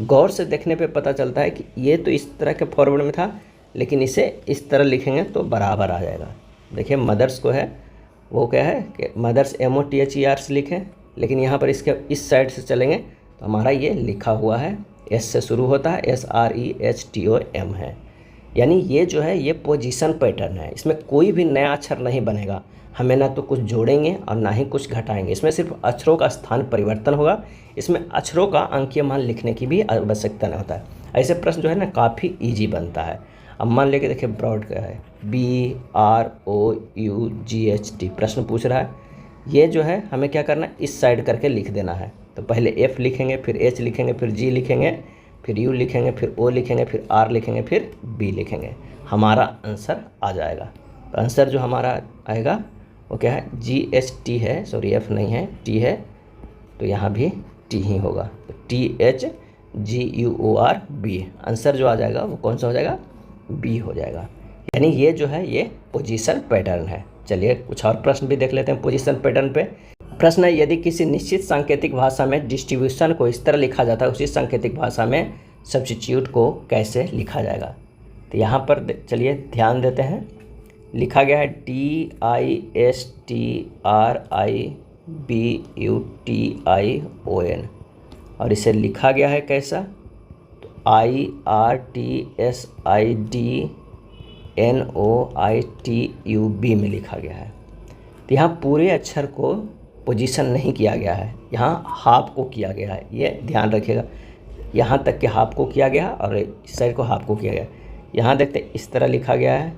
[SPEAKER 1] गौर से देखने पे पता चलता है कि ये तो इस तरह के फॉर्मेट में था, लेकिन इसे इस तरह लिखेंगे तो बराबर आ जाएगा। देखिए मदर्स को है वो क्या है कि मदर्स MOTHER से लिखें, लेकिन यहाँ पर इसके इस साइड से चलेंगे तो हमारा ये लिखा हुआ है, S से शुरू होता है, SREHTOM है। यानी ये जो है ये पोजीशन पैटर्न है, इसमें कोई भी नया अक्षर नहीं बनेगा। हमें ना तो कुछ जोड़ेंगे और ना ही कुछ घटाएंगे, इसमें सिर्फ अक्षरों का स्थान परिवर्तन होगा। इसमें अक्षरों का अंकीय मान लिखने की भी आवश्यकता नहीं होता है। ऐसे प्रश्न जो है ना काफ़ी ईजी बनता है। अब मान लेके देखिए ब्रॉड क्या है, BROUGHT प्रश्न पूछ रहा है। ये जो है हमें क्या करना है, इस साइड करके लिख देना है। तो पहले F लिखेंगे, फिर H लिखेंगे, फिर G लिखेंगे, फिर U लिखेंगे, फिर O लिखेंगे, फिर R लिखेंगे, फिर B लिखेंगे। हमारा आंसर आ जाएगा। तो आंसर जो हमारा आएगा वो क्या है, GHT है, सॉरी F नहीं है, T है, तो यहाँ भी T ही होगा। तो THGUORB आंसर जो आ जाएगा वो कौन सा हो जाएगा, B हो जाएगा। यानी ये जो है ये पोजीशन पैटर्न है। चलिए कुछ और प्रश्न भी देख लेते हैं पोजीशन पैटर्न पे। प्रश्न है, यदि किसी निश्चित सांकेतिक भाषा में डिस्ट्रीब्यूशन को इस तरह लिखा जाता है, उसी सांकेतिक भाषा में सब्स्टिट्यूट को कैसे लिखा जाएगा। तो यहाँ पर चलिए ध्यान देते हैं, लिखा गया है DISTRIBUTION और इसे लिखा गया है कैसा, तो IRTSIDNOITUB में लिखा गया है। तो यहाँ पूरे अक्षर को पोजीशन नहीं किया गया है, यहाँ हाफ को किया गया है, ये ध्यान रखिएगा। यहाँ तक के हाफ को किया गया और इस साइड को हाफ को किया गया। यहाँ देखते इस तरह लिखा गया है,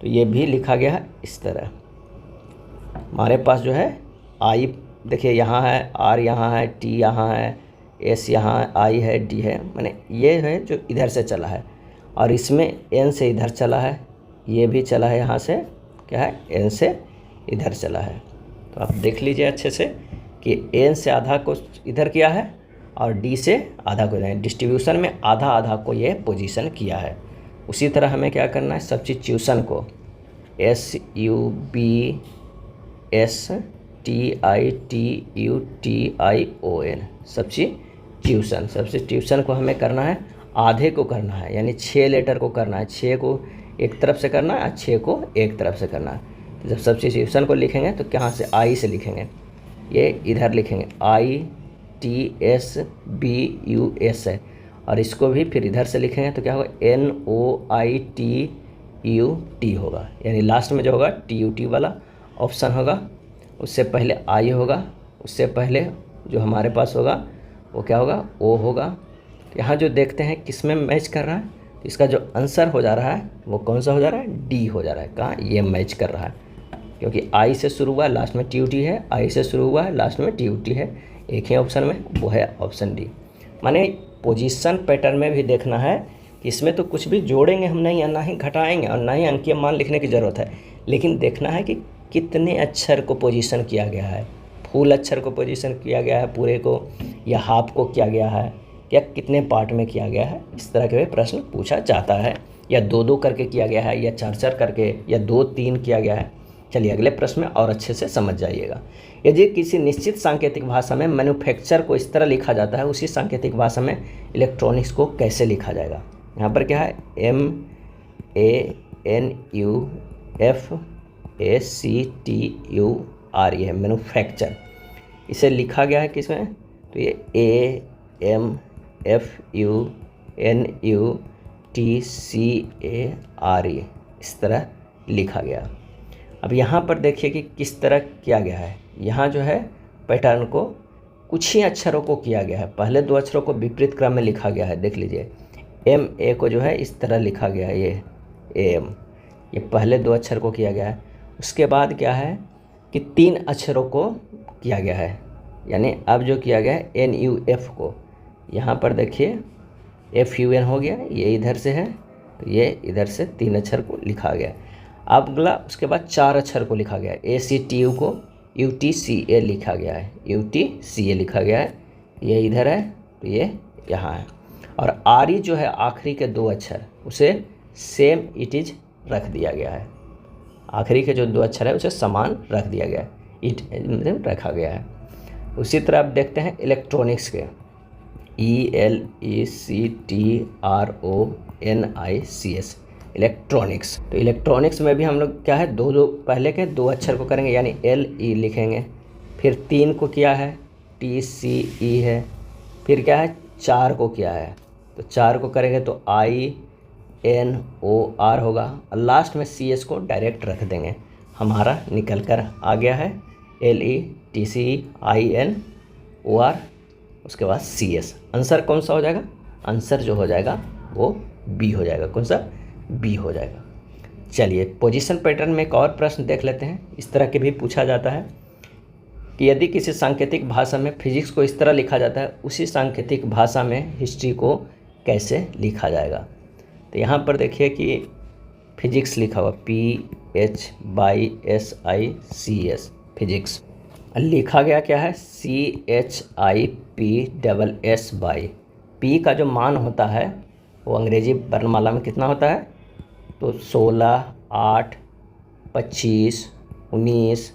[SPEAKER 1] तो ये भी लिखा गया है इस तरह। हमारे पास जो है आई देखिए यहाँ है, R यहाँ है, T यहाँ है, S यहाँ I है, D है, माने ये है जो इधर से चला है, और इसमें N से इधर चला है, ये भी चला है यहाँ से क्या है, N से इधर चला है। तो आप देख लीजिए अच्छे से कि N से आधा को इधर किया है और D से आधा को, डिस्ट्रीब्यूशन में आधा आधा को ये पोजीशन किया है। उसी तरह हमें क्या करना है, सब्स्टिट्यूशन को SUBSTITUTION सब्स्टिट्यूशन को हमें करना है आधे को करना है, यानी 6 लेटर को करना है। 6 को एक तरफ से करना है और 6 को एक तरफ से करना है। तो जब सब्स्टिट्यूशन को लिखेंगे तो कहाँ से, आई से लिखेंगे, ये इधर लिखेंगे ITSBUS है, और इसको भी फिर इधर से लिखेंगे तो क्या होगा, NOITUT होगा, यानी लास्ट में जो होगा TUT वाला ऑप्शन होगा, उससे पहले आई होगा, उससे पहले जो हमारे पास होगा वो क्या होगा, ओ होगा। तो यहाँ जो देखते हैं किस में मैच कर रहा है, तो इसका जो आंसर हो जा रहा है वो कौन सा हो जा रहा है, डी हो जा रहा है। कहाँ, ये मैच कर रहा है, क्योंकि आई से शुरू हुआ है लास्ट में TUT है, आई से शुरू हुआ है लास्ट में TUT है, एक ही ऑप्शन में, वो है ऑप्शन डी। माने पोजीशन पैटर्न में भी देखना है कि इसमें तो कुछ भी जोड़ेंगे हम नहीं, ना ही घटाएंगे और ना ही अंकीय मान लिखने की ज़रूरत है, लेकिन देखना है कि कितने अक्षर को पोजीशन किया गया है, फुल अक्षर को पोजीशन किया गया है पूरे को, या हाफ को किया गया है, या कितने पार्ट में किया गया है। इस तरह के प्रश्न पूछा जाता है, या दो दो करके किया गया है, या चार चार करके, या दो तीन किया गया है। चलिए अगले प्रश्न में और अच्छे से समझ जाइएगा। यदि किसी निश्चित सांकेतिक भाषा में मैन्युफैक्चर को इस तरह लिखा जाता है, उसी सांकेतिक भाषा में इलेक्ट्रॉनिक्स को कैसे लिखा जाएगा। यहाँ पर क्या है, MANUFACTUR, ये है मैन्युफैक्चर, इसे लिखा गया है किसमें, तो ये AMFUNUTCARE, इस तरह लिखा गया। अब यहाँ पर देखिए कि किस तरह किया गया है। यहाँ जो है पैटर्न को कुछ ही अक्षरों को किया गया है, पहले दो अक्षरों को विपरीत क्रम में लिखा गया है। देख लीजिए, MA को जो है इस तरह लिखा गया है, ये AM, ये पहले दो अक्षर को किया गया है। उसके बाद क्या है कि तीन अक्षरों को किया गया है, यानी अब जो किया गया है NUF को, यहाँ पर देखिए FUN हो गया, ये इधर से है तो ये इधर से तीन अक्षर को लिखा गया। अब अगला उसके बाद चार अक्षर को लिखा गया है, ACTU को UTCA लिखा गया है, UTCA लिखा गया है, ये इधर है तो ये यहाँ है। और RE जो है आखिरी के दो अक्षर, उसे सेम इट इज रख दिया गया है, आखिरी के जो दो अक्षर है उसे समान रख दिया गया है, इट मतलब रखा गया है। उसी तरह आप देखते हैं इलेक्ट्रॉनिक्स के, ELECTRONICS, इलेक्ट्रॉनिक्स। तो इलेक्ट्रॉनिक्स में भी हम लोग क्या है, दो दो पहले के दो अक्षर को करेंगे, यानी LE लिखेंगे, फिर तीन को किया है TCE है, फिर क्या है चार को किया है, तो चार को करेंगे तो INOR होगा, और लास्ट में CS को डायरेक्ट रख देंगे, हमारा निकल कर आ गया है LETCINOR, उसके बाद CS। आंसर कौन सा हो जाएगा, आंसर जो हो जाएगा वो B हो जाएगा। कौन सा, B हो जाएगा। चलिए पोजीशन पैटर्न में एक और प्रश्न देख लेते हैं। इस तरह के भी पूछा जाता है कि यदि किसी सांकेतिक भाषा में फिजिक्स को इस तरह लिखा जाता है, उसी सांकेतिक भाषा में हिस्ट्री को कैसे लिखा जाएगा। तो यहाँ पर देखिए कि फिजिक्स लिखा हुआ PHYSICS, फिजिक्स, लिखा गया क्या है CHIPSS बाई। P का जो मान होता है वो अंग्रेजी वर्णमाला में कितना होता है, तो 16, 8, 25, 19,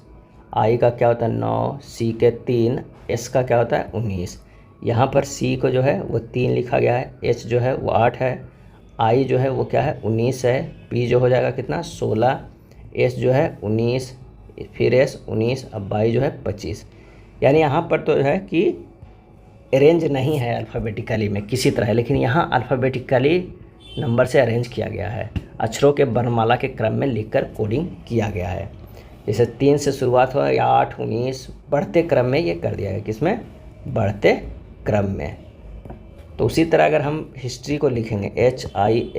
[SPEAKER 1] I का क्या होता है 9, C के 3, S का क्या होता है 19। यहाँ पर C को जो है वो 3 लिखा गया है, H जो है वो 8 है, I जो है वो क्या है 19 है, P जो हो जाएगा कितना 16, S जो है 19, फिर S 19, अब Y जो है 25। यानी यहाँ पर तो है कि अरेंज नहीं है अल्फ़ाबेटिकली में किसी तरह, लेकिन यहाँ अल्फ़ाबेटिकली नंबर से अरेंज किया गया है, अक्षरों के वर्णमाला के क्रम में लिखकर कोडिंग किया गया है। जैसे 3 से शुरुआत हुआ या 8, 19, बढ़ते क्रम में ये कर दिया है, किसमें, बढ़ते क्रम में। तो उसी तरह अगर हम हिस्ट्री को लिखेंगे HISTORY,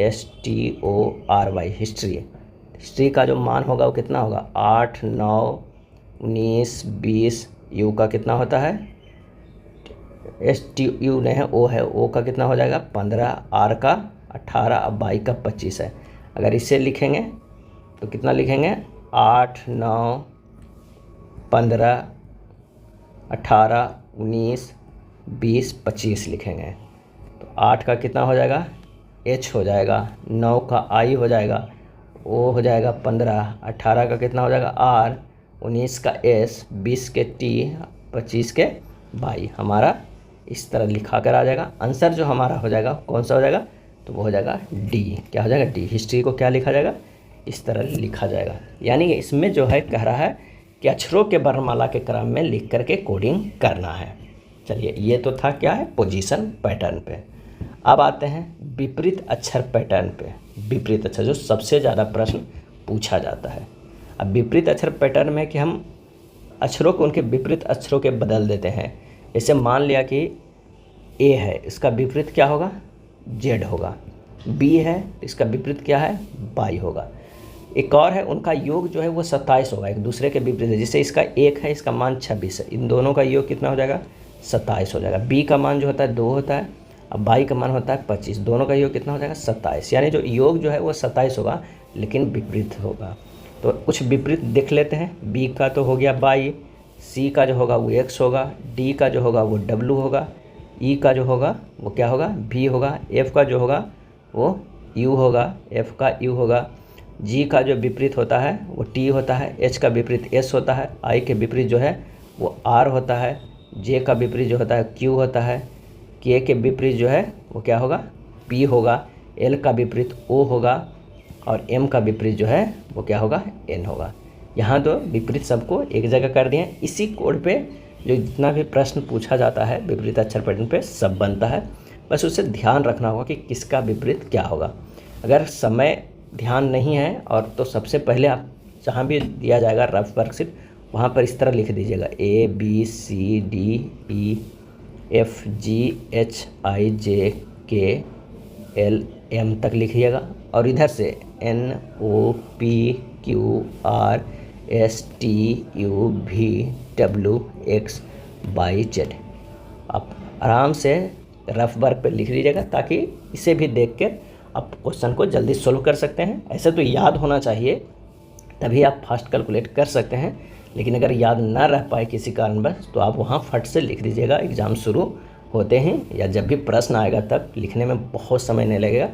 [SPEAKER 1] हिस्ट्री का जो मान होगा वो कितना होगा 8, 9, 19, 20, U का कितना होता है, STU नहीं है, O है, O का कितना हो जाएगा 15, R का 18, अब Y का 25 है। अगर इसे लिखेंगे तो कितना लिखेंगे 8, 9, 15, 18, 19, 20, 25 लिखेंगे। तो 8 का कितना हो जाएगा H हो जाएगा, 9 का I हो जाएगा, O हो जाएगा 15, 18 का कितना हो जाएगा R, 19 का S, 20 के T, 25 के Y। हमारा इस तरह लिखा कर आ जाएगा। आंसर जो हमारा हो जाएगा कौन सा हो जाएगा, तो वो हो जाएगा D। क्या हो जाएगा D। हिस्ट्री को क्या लिखा जाएगा इस तरह लिखा जाएगा। यानी इसमें जो है कह रहा है कि अक्षरों के वर्णमाला के क्रम में लिख करके कोडिंग करना है। चलिए, ये तो था क्या है, पोजीशन पैटर्न पे। अब आते हैं विपरीत अक्षर पैटर्न पे। विपरीत अक्षर जो सबसे ज़्यादा प्रश्न पूछा जाता है। अब विपरीत अक्षर पैटर्न में कि हम अक्षरों को उनके विपरीत अक्षरों के बदल देते हैं। जैसे मान लिया कि ए है, इसका विपरीत क्या होगा, जेड होगा। बी है, इसका विपरीत क्या है, वाई होगा। एक और है, उनका योग जो है वो 27 होगा, एक दूसरे के विपरीत है। जैसे इसका 1 है, इसका मान 26 है, इन दोनों का योग कितना हो जाएगा, 27 हो जाएगा। बी का मान जो होता है 2 होता है, अब वाई का मान होता है 25, दोनों का योग कितना हो जाएगा, 27। यानी जो योग जो है वो 27 होगा, लेकिन विपरीत होगा। तो कुछ विपरीत देख लेते हैं। बी का तो हो गया वाई, सी का जो होगा वो एक्स होगा, डी का जो होगा वो डब्लू होगा, ई का जो होगा वो क्या होगा, भी होगा, एफ का जो होगा वो यू होगा, एफ का यू होगा, जी का जो विपरीत होता है वो टी होता है, एच का विपरीत एस होता है, आई के विपरीत जो है वो आर होता है, जे का विपरीत जो होता है क्यू होता है, के के विपरीत जो है वो क्या होगा, पी होगा, एल का विपरीत ओ होगा, और एम का विपरीत जो है वो क्या होगा, एन होगा। यहाँ तो विपरीत सबको एक जगह कर दिए। इसी कोड पे जो जितना भी प्रश्न पूछा जाता है विपरीत अक्षर पैटर्न पे सब बनता है। बस उसे ध्यान रखना होगा कि किसका विपरीत क्या होगा। अगर समय ध्यान नहीं है और तो सबसे पहले आप जहाँ भी दिया जाएगा रफ वर्कशीट वहाँ पर इस तरह लिख दीजिएगा A B C D E F G H I J K L M तक लिखिएगा, और इधर से N O P Q R S T U V W X Y Z। आप आराम से रफ वर्क पे लिख लीजिएगा ताकि इसे भी देख कर आप क्वेश्चन को जल्दी सोल्व कर सकते हैं। ऐसे तो याद होना चाहिए, तभी आप फास्ट कैलकुलेट कर सकते हैं। लेकिन अगर याद ना रह पाए किसी कारणवश तो आप वहाँ फट से लिख दीजिएगा। एग्ज़ाम शुरू होते हैं या जब भी प्रश्न आएगा तब लिखने में बहुत समय नहीं लगेगा।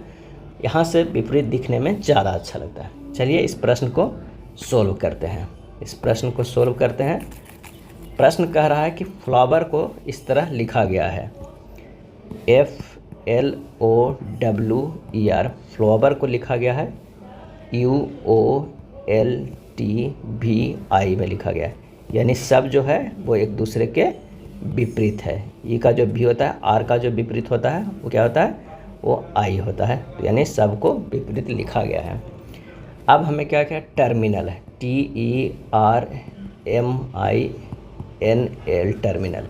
[SPEAKER 1] यहाँ से विपरीत दिखने में ज़्यादा अच्छा लगता है। चलिए इस प्रश्न को सोल्व करते हैं। इस प्रश्न को सोल्व करते हैं। प्रश्न कह रहा है कि फ्लावर को इस तरह लिखा गया है, FLOWER, फ्लावर को लिखा गया है UOLTVI में लिखा गया है। यानी सब जो है वो एक दूसरे के विपरीत है। ई का जो भी होता है, आर का जो विपरीत होता है वो क्या होता है, वो आई होता है। तो यानी सबको विपरीत लिखा गया है। अब हमें क्या क्या टर्मिनल है, TERMINL, टर्मिनल।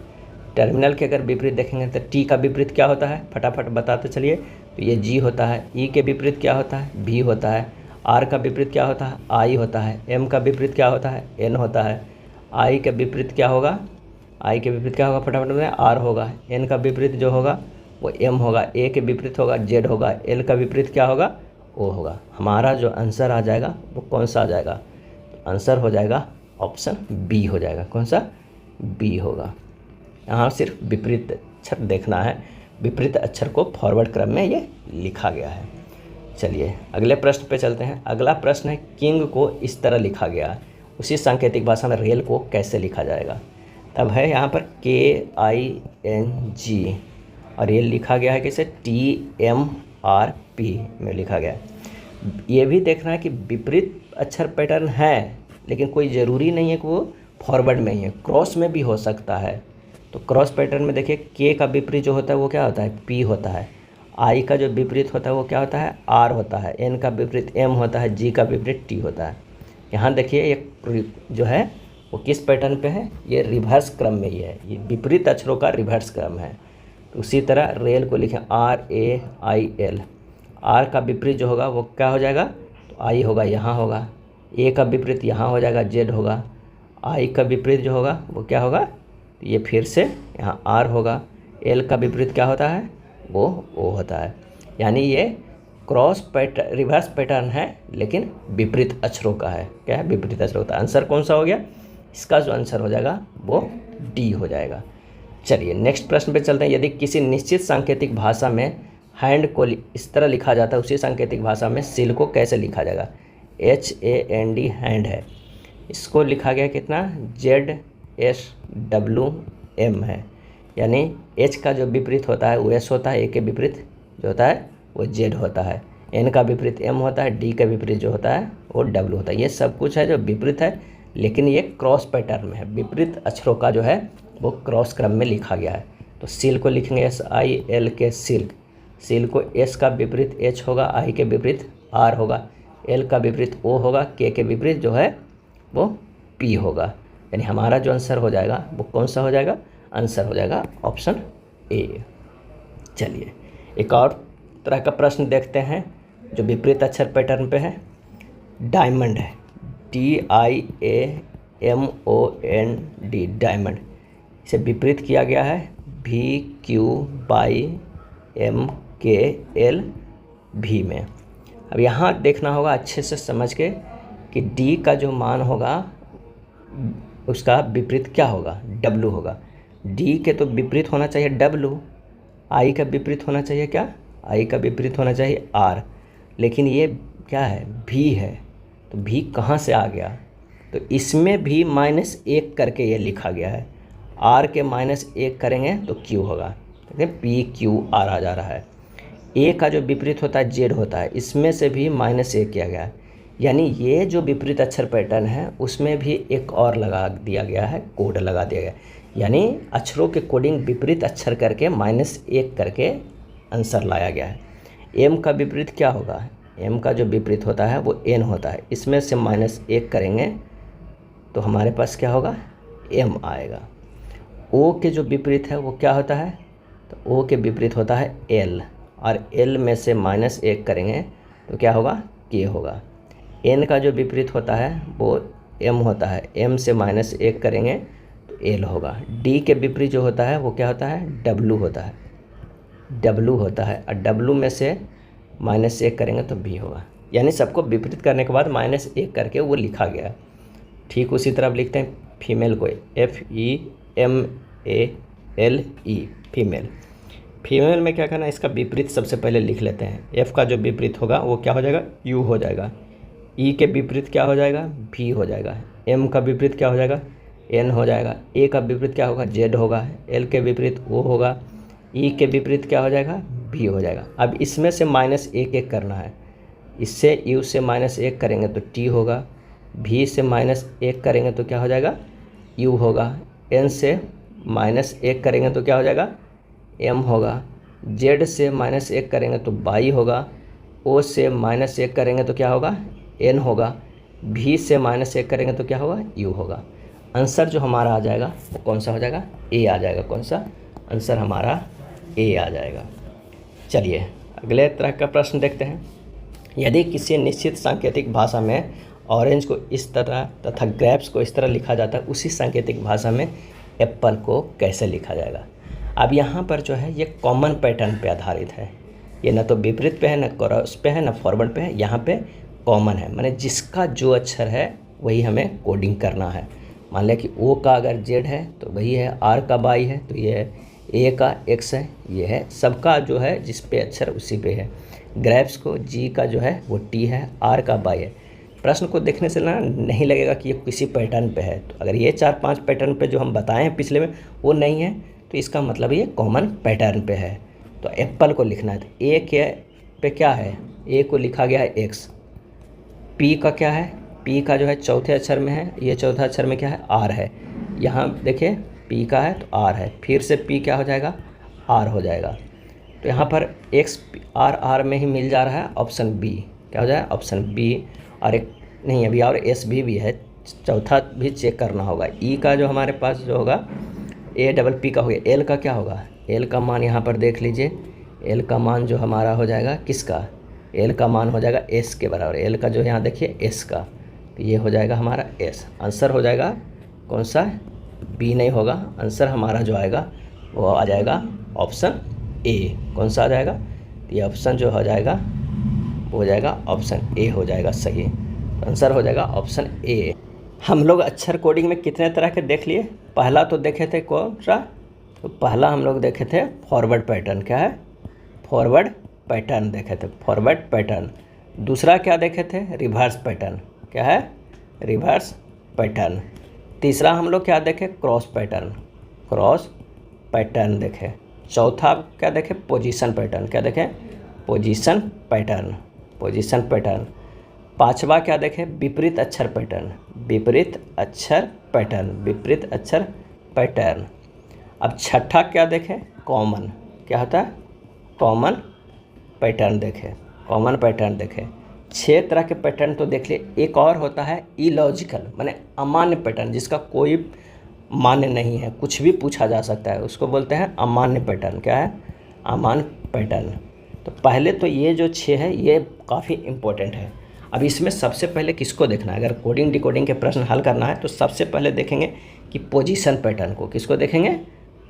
[SPEAKER 1] टर्मिनल के अगर विपरीत देखेंगे तो टी का विपरीत क्या होता है, फटाफट बताते चलिए। तो ये जी होता है। ई के विपरीत क्या होता है, भी होता है। आर का विपरीत क्या होता है, आई होता है। एम का विपरीत क्या होता है, एन होता है। आई के विपरीत क्या होगा, आई के विपरीत क्या होगा, फटाफट बताएं, आर होगा। एन का विपरीत जो होगा वो एम होगा। ए के विपरीत होगा जेड होगा। एल का विपरीत क्या होगा, ओ होगा। हमारा जो आंसर आ जाएगा वो कौन सा आ जाएगा, तो आंसर हो जाएगा ऑप्शन बी हो जाएगा। कौन सा, बी होगा। यहाँ सिर्फ विपरीत अक्षर देखना है, विपरीत अक्षर को फॉरवर्ड क्रम में ये लिखा गया है। चलिए अगले प्रश्न पे चलते हैं। अगला प्रश्न है, किंग को इस तरह लिखा गया है, उसी सांकेतिक भाषा में रेल को कैसे लिखा जाएगा। तब है यहाँ पर KING, और ये लिखा गया है कैसे, TMRP में लिखा गया है। ये भी देखना है कि विपरीत अक्षर पैटर्न है, लेकिन कोई ज़रूरी नहीं है कि वो फॉरवर्ड में ही है, क्रॉस में भी हो सकता है। तो क्रॉस पैटर्न में देखिए, के का विपरीत जो होता है वो क्या होता है, पी होता है। आई का जो विपरीत होता है वो क्या होता है, आर होता है। एन का विपरीत एम होता है। जी का विपरीत टी होता है। यहाँ देखिए ये जो है वो किस पैटर्न पे है, ये रिवर्स क्रम में ही है। ये विपरीत अक्षरों का रिवर्स क्रम है। तो उसी तरह रेल को लिखें RAIL। आर का विपरीत जो होगा वो क्या हो जाएगा, तो आई होगा, यहाँ होगा। ए का विपरीत यहाँ हो जाएगा, जेड होगा। आई का विपरीत जो होगा वो क्या होगा, तो ये फिर से यहाँ आर होगा। एल का विपरीत क्या होता है, वो ओ होता है। यानी ये क्रॉस पैटर्न, रिवर्स पैटर्न है, लेकिन विपरीत अक्षरों का है। क्या है, विपरीत अक्षरों का। आंसर कौन सा हो गया, इसका जो आंसर हो जाएगा वो डी हो जाएगा। चलिए नेक्स्ट प्रश्न पे चलते हैं। यदि किसी निश्चित सांकेतिक भाषा में हैंड को इस तरह लिखा जाता है, उसी सांकेतिक भाषा में सिल को कैसे लिखा जाएगा, HAND, हैंड है। इसको लिखा गया कितना, ZSWM है। यानी एच का जो विपरीत होता है वो एस होता है, ए के विपरीत जो होता है वो जेड होता है। एन का विपरीत एम होता है, डी का विपरीत जो होता है वो डब्ल्यू होता है। ये सब कुछ है जो विपरीत है, लेकिन ये क्रॉस पैटर्न में है। विपरीत अक्षरों का जो है वो क्रॉस क्रम में लिखा गया है। तो सील को लिखेंगे SIL के सिल्क। सील को एस का विपरीत एच होगा, आई के विपरीत आर होगा, एल का विपरीत ओ होगा, के विपरीत जो है वो पी होगा। यानी हमारा जो आंसर हो जाएगा वो कौन सा हो जाएगा? आंसर हो जाएगा ऑप्शन ए। चलिए एक और तरह का प्रश्न देखते हैं जो विपरीत अक्षर पैटर्न पे है। डायमंड है, DIAMOND, डायमंड। इसे विपरीत किया गया है VQ/MKL भी में। अब यहाँ देखना होगा अच्छे से समझ के कि डी का जो मान होगा उसका विपरीत क्या होगा? डब्लू होगा। डी के तो विपरीत होना चाहिए डब्लू, आई का विपरीत होना चाहिए क्या? आई का विपरीत होना चाहिए आर। लेकिन ये क्या है? भी है। तो भी कहाँ से आ गया? तो इसमें भी -1 करके ये लिखा गया है। आर के -1 करेंगे तो क्यू होगा। देखिए PQR आ जा रहा है। ए का जो विपरीत होता है जेड होता है, इसमें से भी -1 किया गया है। यानी ये जो विपरीत अक्षर पैटर्न है उसमें भी एक और लगा दिया गया है, कोड लगा दिया गया है। यानी अक्षरों के कोडिंग विपरीत अक्षर करके -1 करके आंसर लाया गया है। एम का विपरीत क्या होगा? एम का जो विपरीत होता है वो एन होता है। इसमें से -1 करेंगे तो हमारे पास क्या होगा? एम आएगा। ओ के जो विपरीत है वो क्या होता है? तो ओ के विपरीत होता है एल, और एल में से -1 करेंगे तो क्या होगा? के होगा। एन का जो विपरीत होता है वो एम होता है, एम से -1 करेंगे तो एल होगा। डी के विपरीत जो होता है वो क्या होता है? डब्लू होता है, डब्लू होता है, और डब्लू में से -1 करेंगे तो बी होगा। यानी सबको विपरीत करने के बाद -1 करके वो लिखा गया है। ठीक उसी तरह लिखते हैं फीमेल को, FEMALE, फीमेल। फीमेल में क्या करना है? इसका विपरीत सबसे पहले लिख लेते हैं। एफ का जो विपरीत होगा वो क्या हो जाएगा? यू हो जाएगा। ई के विपरीत क्या हो जाएगा? भी हो जाएगा। एम का विपरीत क्या हो जाएगा? एन हो जाएगा। ए का विपरीत क्या होगा? जेड होगा। एल के विपरीत ओ होगा। ई के विपरीत क्या हो जाएगा? भी हो जाएगा। अब इसमें से -1 करना है। इससे यू से -1 करेंगे तो टी होगा, भी से -1 करेंगे तो क्या हो जाएगा? यू होगा। एन से -1 करेंगे तो क्या हो जाएगा? एम होगा। जेड से -1 करेंगे तो बाई होगा। ओ से -1 करेंगे तो क्या होगा? एन होगा। भी से -1 करेंगे तो क्या होगा? यू होगा। आंसर जो हमारा आ जाएगा वो कौन सा हो जाएगा? ए आ जाएगा। कौन सा? आंसर हमारा ए आ जाएगा। चलिए अगले तरह का प्रश्न देखते हैं। यदि किसी निश्चित सांकेतिक भाषा में ऑरेंज को इस तरह तथा ग्रेप्स को इस तरह लिखा जाता है, उसी सांकेतिक भाषा में एप्पल को कैसे लिखा जाएगा? अब यहाँ पर जो है ये कॉमन पैटर्न पे आधारित है। ये ना तो विपरीत पे है, ना क्रॉस पे है, ना फॉरवर्ड पे है। यहाँ पे कॉमन है, माने जिसका जो अक्षर है वही हमें कोडिंग करना है। मान लिया कि ओ का अगर जेड है तो वही है, आर का बाई है तो ये है, ए का एक्स है, ये है। सबका जो है जिस पे अक्षर उसी पे है। ग्रेप्स को जी का जो है वो टी है, आर का बाई है। प्रश्न को देखने से ना नहीं लगेगा कि ये किसी पैटर्न पे है। तो अगर ये 4-5 पैटर्न पे जो हम बताए हैं पिछले में वो नहीं है तो इसका मतलब ये कॉमन पैटर्न पे है। तो एप्पल को लिखना है तो ए के पे क्या है? ए को लिखा गया है एक्स। पी का क्या है? पी का जो है चौथे अक्षर में है, ये चौथा अक्षर में क्या है? आर है। यहाँ देखिए पी का है तो आर है, फिर से पी क्या हो जाएगा? आर हो जाएगा। तो यहाँ पर एक्स आर में ही मिल जा रहा है। ऑप्शन बी क्या हो जाएगा? Option B. और एक नहीं अभी और एस भी है, चौथा भी चेक करना होगा। ई का जो हमारे पास जो होगा APP का हो गया। एल का क्या होगा? एल का मान यहाँ पर देख लीजिए। एल का मान जो हमारा हो जाएगा किसका? एल का मान हो जाएगा एस के बराबर। एल का जो यहाँ देखिए एस का, तो ये हो जाएगा हमारा एस। आंसर हो जाएगा कौन सा? बी नहीं होगा। आंसर हमारा जो आएगा वो आ जाएगा ऑप्शन ए। कौन सा आ जाएगा? ये ऑप्शन जो हो जाएगा वो हो जाएगा ऑप्शन ए हो जाएगा सही। आंसर हो जाएगा ऑप्शन ए। हम लोग अक्षर कोडिंग में कितने तरह के देख लिए? पहला तो देखे थे कौन सा? तो पहला हम लोग देखे थे फॉरवर्ड पैटर्न। क्या है? फॉरवर्ड पैटर्न देखे थे, फॉरवर्ड पैटर्न। दूसरा क्या देखे थे? Reverse pattern. क्या है? Reverse pattern. तीसरा हम लोग क्या देखे? क्रॉस पैटर्न, क्रॉस पैटर्न देखे। चौथा क्या देखे? Position pattern. क्या देखे? Position pattern. Position pattern. पांचवा क्या देखें, विपरीत अक्षर पैटर्न, विपरीत अक्षर पैटर्न, विपरीत अक्षर पैटर्न। अब छठा क्या देखें, कॉमन, क्या होता है, कॉमन पैटर्न देखें, कॉमन पैटर्न देखें। 6 तरह के पैटर्न तो देख लिए। एक और होता है इलॉजिकल, माने अमान्य पैटर्न, जिसका कोई मान्य नहीं है, कुछ भी पूछा जा सकता है, उसको बोलते हैं अमान्य पैटर्न। क्या है, अमान्य पैटर्न। तो पहले तो ये जो 6 है ये काफ़ी इम्पोर्टेंट है। अब इसमें सबसे पहले किसको देखना है, अगर कोडिंग डिकोडिंग के प्रश्न हल करना है तो सबसे पहले देखेंगे कि पोजीशन पैटर्न को, किसको देखेंगे,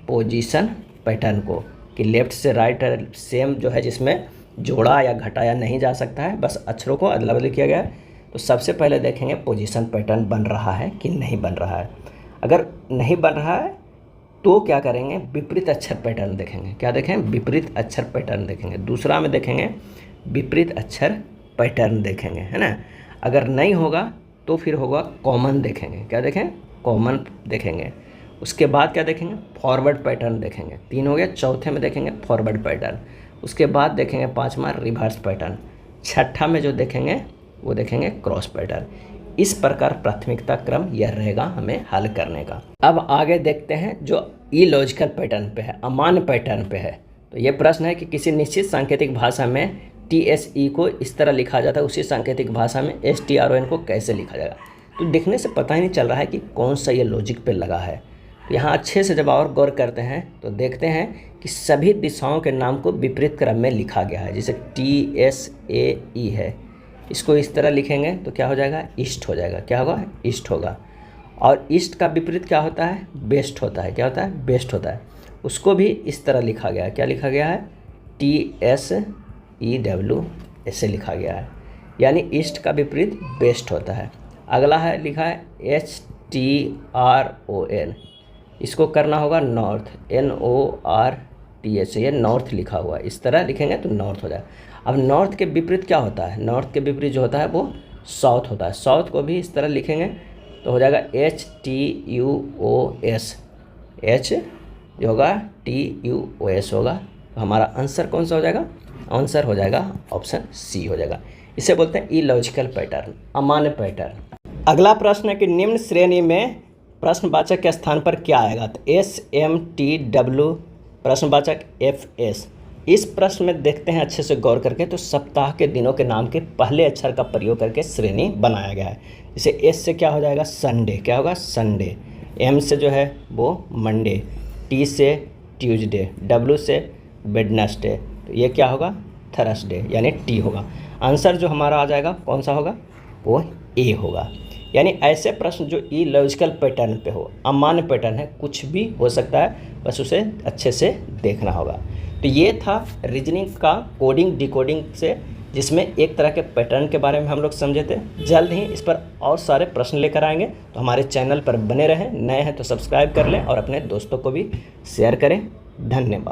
[SPEAKER 1] पोजीशन पैटर्न को, कि लेफ़्ट से राइट सेम जो है, जिसमें जोड़ा या घटाया नहीं जा सकता है, बस अक्षरों को अदला बदली किया गया है। तो सबसे पहले देखेंगे पोजीशन पैटर्न बन रहा है कि नहीं बन रहा है। अगर नहीं बन रहा है तो क्या करेंगे, विपरीत अक्षर पैटर्न देखेंगे। क्या देखें, विपरीत अक्षर पैटर्न देखेंगे। दूसरा में देखेंगे विपरीत अक्षर पैटर्न देखेंगे, है ना। अगर नहीं होगा तो फिर होगा कॉमन देखेंगे। क्या देखें, कॉमन देखेंगे। उसके बाद क्या देखेंगे, फॉरवर्ड पैटर्न देखेंगे। 3 हो गया। चौथे में देखेंगे फॉरवर्ड पैटर्न। उसके बाद देखेंगे 5वां रिवर्स पैटर्न। छठा में जो देखेंगे वो देखेंगे क्रॉस पैटर्न। इस प्रकार प्राथमिकता क्रम यह रहेगा हमें हल करने का। अब आगे देखते हैं जो इलॉजिकल पैटर्न पे है, अमान्य पैटर्न पे है। तो ये प्रश्न है कि किसी निश्चित सांकेतिक भाषा में TSE को इस तरह लिखा जाता है, उसी सांकेतिक भाषा में STRON को कैसे लिखा जाएगा। तो देखने से पता ही नहीं चल रहा है कि कौन सा ये लॉजिक पे लगा है। यहाँ अच्छे से जब और गौर करते हैं तो देखते हैं कि सभी दिशाओं के नाम को विपरीत क्रम में लिखा गया है। जैसे TSAE है, इसको इस तरह लिखेंगे तो क्या हो जाएगा, ईस्ट हो जाएगा। क्या होगा, ईस्ट होगा। और ईस्ट का विपरीत क्या होता है, बेस्ट होता है। क्या होता है, बेस्ट होता है। उसको भी इस तरह लिखा गया है। क्या लिखा गया है, TSEW ऐसे लिखा गया है, यानी ईस्ट का विपरीत बेस्ट होता है। अगला है, लिखा है HTRON, इसको करना होगा नॉर्थ, NORTH, ये नॉर्थ लिखा हुआ है, इस तरह लिखेंगे तो नॉर्थ हो जाए। अब नॉर्थ के विपरीत क्या होता है, नॉर्थ के विपरीत जो होता है वो साउथ होता है। साउथ को भी इस तरह लिखेंगे तो हो जाएगा HTUOS, H जो होगा TUOS होगा। तो हमारा आंसर कौन सा हो जाएगा, आंसर हो जाएगा ऑप्शन सी हो जाएगा। इसे बोलते हैं इलॉजिकल पैटर्न, अमान्य पैटर्न। अगला प्रश्न है कि निम्न श्रेणी में प्रश्नवाचक के स्थान पर क्या आएगा। तो SMTW प्रश्नवाचक FS। इस प्रश्न में देखते हैं अच्छे से गौर करके, तो सप्ताह के दिनों के नाम के पहले अक्षर का प्रयोग करके श्रेणी बनाया गया है। जैसे S से क्या हो जाएगा, संडे, क्या होगा, संडे। M से जो है वो मंडे, T से ट्यूसडे, W से वेडनेसडे, तो ये क्या होगा, थर्सडे, यानी T होगा। आंसर जो हमारा आ जाएगा कौन सा होगा, वो A होगा। यानी ऐसे प्रश्न जो इलॉजिकल पैटर्न पे हो, अमान्य पैटर्न है, कुछ भी हो सकता है, बस उसे अच्छे से देखना होगा। तो ये था रीजनिंग का कोडिंग डिकोडिंग से, जिसमें एक तरह के पैटर्न के बारे में हम लोग समझे थे। जल्द ही इस पर और सारे प्रश्न लेकर आएंगे, तो हमारे चैनल पर बने रहें। नए हैं तो सब्सक्राइब कर लें और अपने दोस्तों को भी शेयर करें। धन्यवाद।